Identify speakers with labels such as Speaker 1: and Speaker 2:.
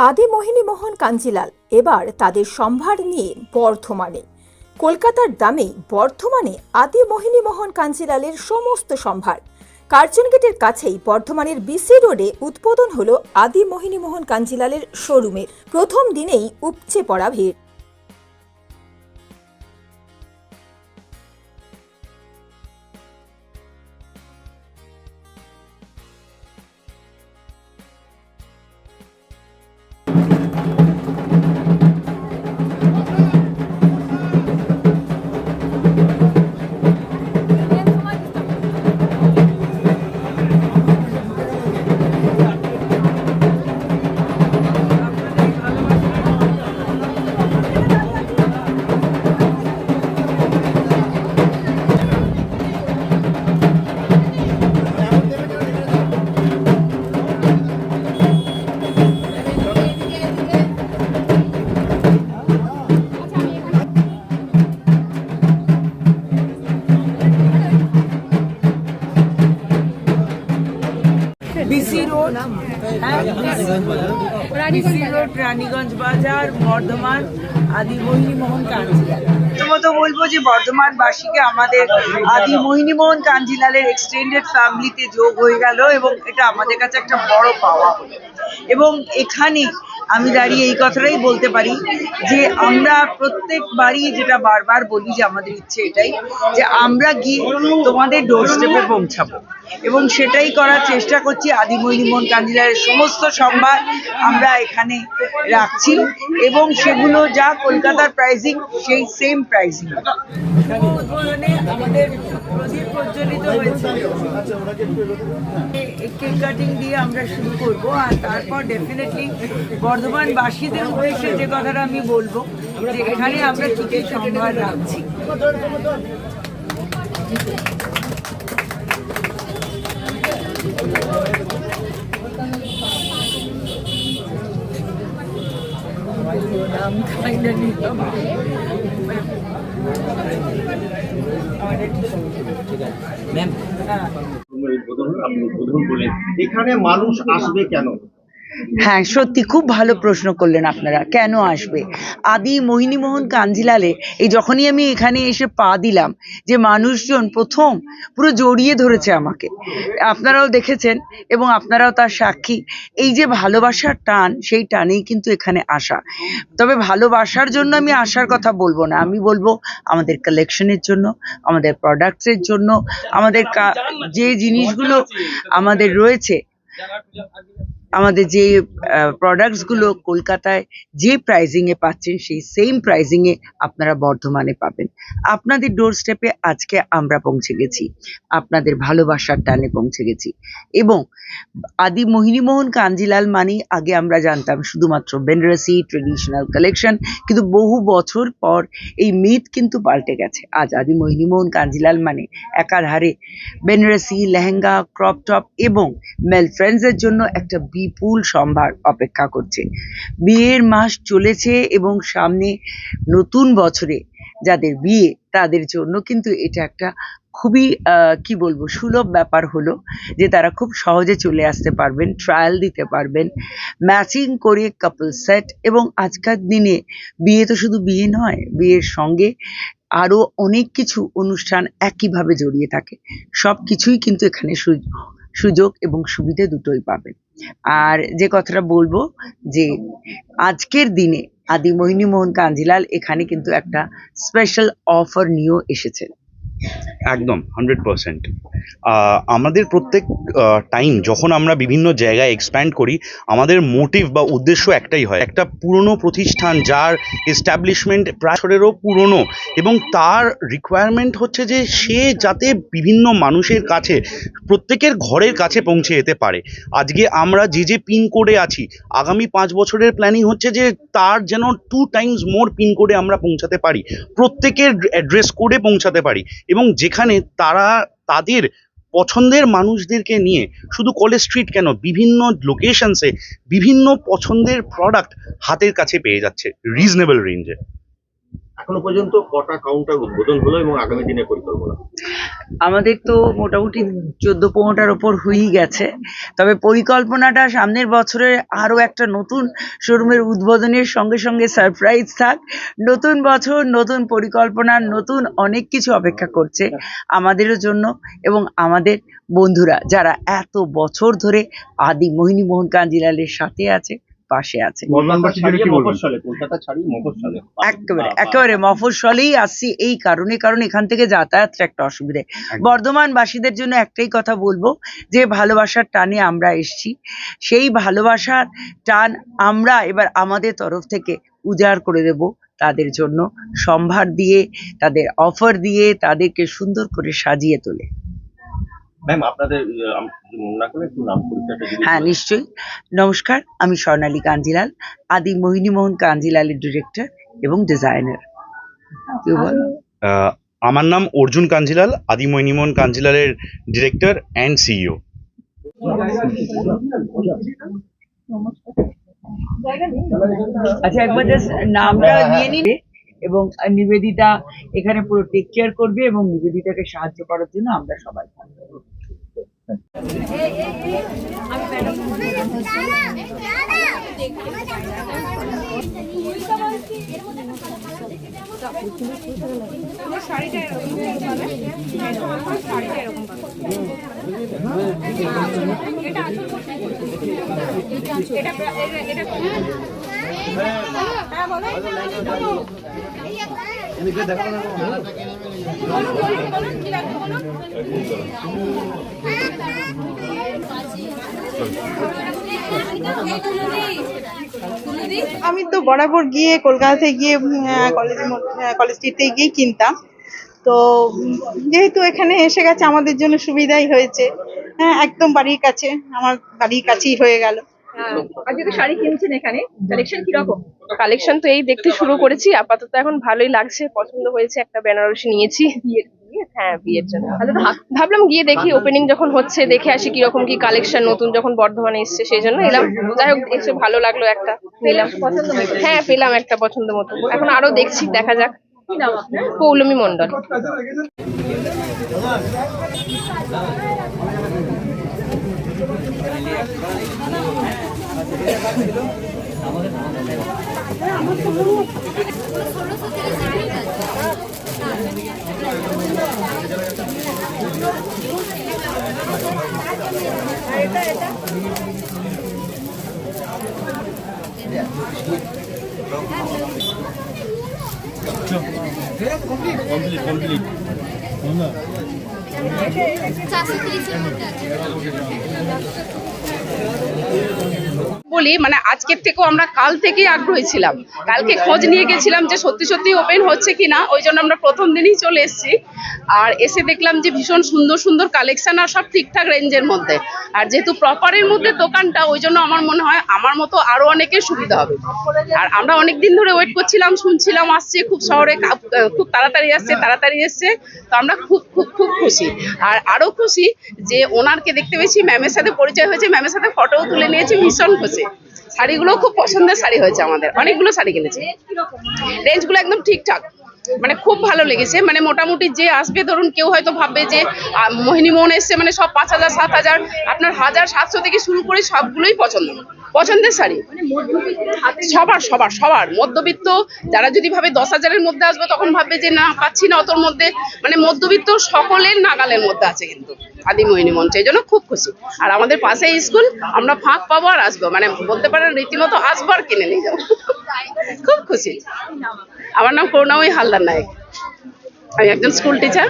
Speaker 1: আদি মোহিনী মোহন কাঞ্জিলাল এবার তাদের সম্ভার নিয়ে বর্ধমানে। কলকাতার দামে বর্ধমানে আদি মোহিনী মোহন কাঞ্জিলালের সমস্ত সম্ভার। কার্জন গেটের কাছেই বর্ধমানের বিসি রোডে উদ্বোধন হলো আদি মোহিনী মোহন কাঞ্জিলালের শোরুমের। প্রথম দিনেই উপচে পড়া ভিড়।
Speaker 2: বিসি রোড, রানীগঞ্জ বাজার, বর্ধমান আদি মোহিনী মোহন কাঞ্জিলাল। প্রথমত বলবো যে বর্ধমানবাসীকে আমাদের আদি মোহিনী মোহন কাঞ্জিলালের এক্সটেন্ডেড ফ্যামিলিতে যোগ হয়ে গেল এবং এটা আমাদের কাছে একটা বড় পাওয়া হলো। এবং এখানে আমি দাঁড়িয়ে এই কথাটাই বলতে পারি যে আমরা প্রত্যেকবারই যেটা বারবার বলি যে আমাদের ইচ্ছে এটাই যে আমরা গিয়ে তোমাদের ডোর স্টেপে পৌঁছাবো এবং সেটাই করার চেষ্টা করছি। আদি মোহিনী মোহন কাঞ্জিলালের সমস্ত সম্ভার আমরা এখানে রাখছি এবং সেগুলো যা কলকাতার প্রাইসিং সেই সেম প্রাইসিং। উদ্বোধনে আমাদের প্রদীপ প্রজ্বলিত হয়েছে, কেক কাটিং দিয়ে আমরা শুরু করব আর তারপর ডেফিনেটলি বর্ধমানবাসীদের উদ্দেশ্যে যে কথাটা আমি বলবো যে এখানে আমরা কি কি সম্ভার রাখছি।
Speaker 3: এখানে মানুষ আসবে কেন?
Speaker 2: হ্যাঁ, সত্যি খুব ভালো প্রশ্ন করলেন আপনারা। কেন আসবে? আদি মোহিনী মোহন কাঞ্জিলালে এই যখনই আমি এখানে এসে পা দিলাম যে মানুষজন প্রথম পুরো জড়িয়ে ধরেছে আমাকে। আপনারাও দেখেছেন এবং আপনারাও তার সাক্ষী। এই যে ভালোবাসার টান, সেই টানেই কিন্তু এখানে আসা। তবে ভালোবাসার জন্য আমি আসার কথা বলবো না, আমি বলবো আমাদের কালেকশনের জন্য, আমাদের প্রোডাক্টসের জন্য, আমাদের যে জিনিসগুলো আমাদের রয়েছে, আমাদের যে প্রোডাক্টসগুলো কলকাতায় যে প্রাইজিংয়ে পাচ্ছেন সেই সেম প্রাইজিংয়ে আপনারা বর্ধমানে পাবেন। আপনাদের ডোর স্টেপে আজকে আমরা পৌঁছে গেছি, আপনাদের ভালোবাসার টানে পৌঁছে গেছি। এবং আদি মোহিনী মোহন কাঞ্জিলাল মানেই আগে আমরা জানতাম শুধুমাত্র বেনারসি ট্রেডিশনাল কালেকশন, কিন্তু বহু বছর পর এই মিথ কিন্তু পাল্টে গেছে। আজ আদি মোহিনী মোহন কাঞ্জিলাল মানে একাধারে বেনারসি, লেহেঙ্গা, ক্রপ টপ এবং মেল ফ্রেন্ডসের জন্য একটা বিপুল সম্ভার অপেক্ষা করছে। বিয়ের মাস চলেছে এবং সামনে নতুন বছরে যাদের বিয়ে তাদের জন্য কিন্তু এটা একটা খুবই কি বলবো সুলভ ব্যাপার হলো যে তারা খুব সহজে চলে আসতে পারবেন, ট্রায়াল দিতে পারবেন, ম্যাচিং করে কাপল সেট। এবং আজকাল দিনে বিয়ে তো শুধু বিয়ে নয়, বিয়ের সঙ্গে আরও অনেক কিছু অনুষ্ঠান একইভাবে জড়িয়ে থাকে। সব কিছুই কিন্তু এখানে সুযোগ এবং সুবিধে দুটোই পাবেন। আর যে কথাটা বলবো যে আজকের দিনে আদি মোহিনী মোহন কাঞ্জিলাল এখানে কিন্তু একটা স্পেশাল অফার নিয়েও এসেছেন।
Speaker 4: একদম 100%। আমাদের প্রত্যেক টাইম যখন আমরা বিভিন্ন জায়গায় এক্সপ্যান্ড করি, আমাদের মোটিভ বা উদ্দেশ্য একটাই হয়, একটা পুরনো প্রতিষ্ঠান যার এস্টাবলিশমেন্ট প্রায় বছরেরও পুরনো এবং তার রিকোয়ারমেন্ট হচ্ছে যে সে যাতে বিভিন্ন মানুষের কাছে, প্রত্যেকের ঘরের কাছে পৌঁছে যেতে পারে। আজকে আমরা যে পিনকোডে আছি, আগামী 5 বছরের প্ল্যানিং হচ্ছে যে তার যেন 2 টাইমস মোর পিনকোডে আমরা পৌঁছাতে পারি, প্রত্যেকের অ্যাড্রেস কোডে পৌঁছাতে পারি এবং যেখানে তারা তাদের পছন্দের মানুষদেরকে নিয়ে শুধু কলেজ স্ট্রিট কেন, বিভিন্ন লোকেশনসে বিভিন্ন পছন্দের প্রোডাক্ট হাতের কাছে পেয়ে যাচ্ছে রিজনেবল রেঞ্জে।
Speaker 3: এখনো পর্যন্ত কটা কাউন্টার উদ্বোধন হলো এবং আগামী দিনের পরিকল্পনা?
Speaker 2: আমাদের তো মোটামুটি 14-15টার ওপর হয়েই গেছে, তবে পরিকল্পনাটা সামনের বছরে আরো একটা নতুন শোরুমের উদ্বোধনের সঙ্গে সঙ্গে সারপ্রাইজ থাক। নতুন বছর, নতুন পরিকল্পনা, নতুন অনেক কিছু অপেক্ষা করছে আমাদেরও জন্য এবং আমাদের বন্ধুরা যারা এত বছর ধরে আদি মোহিনী মোহন কাঞ্জিলালের সাথে আছে, পাশে আছে।
Speaker 3: কলকাতা ছাড়িয়ে মফস্বলে
Speaker 2: একেবারে মফস্বলেই আসছি এই কারণে, কারণ এখান থেকে যাতায়াতটা একটা অসুবিধে। বর্ধমানবাসীদের জন্য একটাই কথা বলবো যে ভালোবাসার টানে আমরা এসছি, সেই ভালোবাসার টান আমরা এবার আমাদের তরফ থেকে উজাড় করে দেব তাদের জন্য, সম্ভার দিয়ে, তাদের অফার দিয়ে, তাদেরকে সুন্দর করে সাজিয়ে তোলে।
Speaker 3: ম্যাম, আপনাদের মনে করে একটু নাম পরিচয়টা যদি
Speaker 2: হ্যাঁ, নিশ্চয়ই। নমস্কার, আমি স্বর্ণালী কাঞ্জিলাল, আদি মোহিনী মোহন কাঞ্জিলালের ডিরেক্টর এবং ডিজাইনার।
Speaker 4: আমার নাম অর্জুন কাঞ্জিলাল, আদি Mohini Mohan কাঞ্জিলালের director and CEO.
Speaker 2: আচ্ছা, একবার জাস্ট নামটা নিয়ে নিন। এবং নিবেদিতা এখানে পুরো টেক কেয়ার করবে এবং নিবেদিতাকে সাহায্য করার জন্য আমরা সবাই থাকবো।
Speaker 5: আমি তো বরাবর গিয়ে কলকাতাতে গিয়ে কলেজ স্ট্রিটে গিয়ে কিনতাম, তো যেহেতু এখানে এসে গেছে আমাদের জন্য সুবিধাই হয়েছে। হ্যাঁ, একদম বাড়ির কাছে, আমার বাড়ির কাছেই হয়ে গেল।
Speaker 1: আজকে তো শাড়ি কিনছেন এখানে, কালেকশন কিরকম?
Speaker 6: কালেকশন তো এই দেখতে শুরু করেছি, আপাতত এখন ভালোই লাগছে, পছন্দ হয়েছে, একটা বেনারসি নিয়েছি হ্যাঁ বিয়ের জন্য। ভাবলাম গিয়ে দেখি, ওপেনিং যখন হচ্ছে দেখে আসি কিরকম কি কালেকশন, নতুন যখন বর্ধমানে এসছে সেই জন্য এলাম। যাই হোক, এসে ভালো লাগলো, একটা নিলাম। হ্যাঁ, পেলাম একটা পছন্দ মতো, এখন আরো দেখছি, দেখা যাক। পৌলমী মন্ডল।
Speaker 7: বলি মানে আজকের থেকেও আমরা কাল থেকেই আগ্রহী ছিলাম, কালকে খোঁজ নিয়ে গেছিলাম যে সত্যি সত্যি ওপেন হচ্ছে কিনা, ওই জন্য আমরা প্রথম দিনই চলে এসেছি। আর এসে দেখলাম যে ভীষণ সুন্দর সুন্দর কালেকশন আর সব ঠিকঠাক রেঞ্জের মধ্যে, আর যেহেতু প্রপারের মধ্যে দোকানটা, ওই জন্য আমার মনে হয় আমার মতো আরো অনেকের সুবিধা হবে। আর আমরা অনেকদিন ধরে ওয়েট করছিলাম, শুনছিলাম আসছে খুব শহরে, খুব তাড়াতাড়ি আসছে, তো আমরা খুব খুব খুব খুশি। আর আরো খুশি যে ওনারকে দেখতে পেয়েছি, ম্যামের সাথে পরিচয় হয়েছে, ম্যামের সাথে ফটোও তুলে নিয়েছি, ভীষণ খুশি। শাড়িগুলো খুব পছন্দের শাড়ি হয়েছে আমাদের, অনেকগুলো শাড়ি কিনেছি, রেঞ্জগুলো একদম ঠিকঠাক, মানে খুব ভালো লেগেছে। মানে মোটামুটি যে আসবে, ধরুন কেউ হয়তো ভাববে যে মোহিনী মোহন এসছে মানে সব 5,000 7,000, আপনার 1,700 থেকে শুরু করে সবগুলোই পছন্দের শাড়ি, সবার মধ্যবিত্ত যারা যদি ভাবে 10,000-এর মধ্যে আসবে, তখন ভাববে যে না পাচ্ছি না অতর মধ্যে, মানে মধ্যবিত্ত সকলের নাগালের মধ্যে আছে কিন্তু আদি মোহিনী মোহন, সেই জন্য খুব খুশি। আর আমাদের পাশে স্কুল, আমরা ফাঁক পাবো আর আসবো, মানে বলতে পারেন রীতিমতো আসবো আর কিনে নিয়ে যাবো। খুব খুশি। আমার নাম করুণাময়ী হালদার নায়ক, আমি একজন স্কুল টিচার।